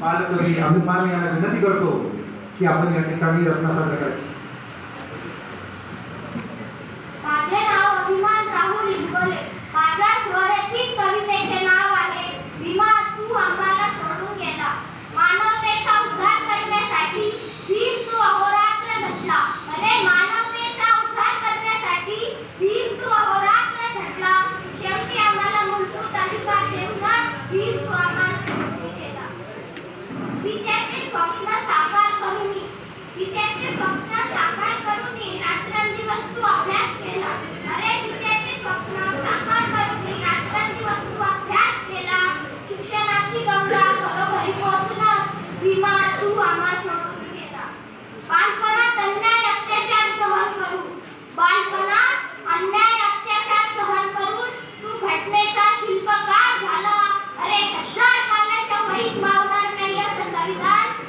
बालकवी अभिमान यांना विनंती करतो की आपण या ठिकाणी रचना सादर करायची. माझे नाव अभिमान राहुल इंगोले. माझ्या स्वरचित कवितेचे नाव आहे भीमा तू आम्हाला सोडून गेला. मानवतेचा उद्धार करण्यासाठी भीम तू अहोरात्र झटला. अरे मानवतेचा उद्धार करण्यासाठी भीम तू अहोरात्र झटला. शेवटी आम्हाला मूलभूत अधिकार देऊनच भीम तू आम्हाला सोडून गेला. विद्यार्थी स्वप्न साकार करून विद्यार्थी स्वप्न साकार करून रात्रंदिवस तू अभ्यास केला. अरे विद्यार्थी स्वप्न साकार करून रात्रंदिवस तू अभ्यास केला. शिक्षणाची गंगा घरोघरी पोहोचूनच भीमा तू आम्हा सोडून गेला. बालपणात अन्याय अत्याचार सहन करून तू घटनेचा शिल्पकार झाला. अरे हजार पाण्याच्या वहीत मावणार नाही असं संविधान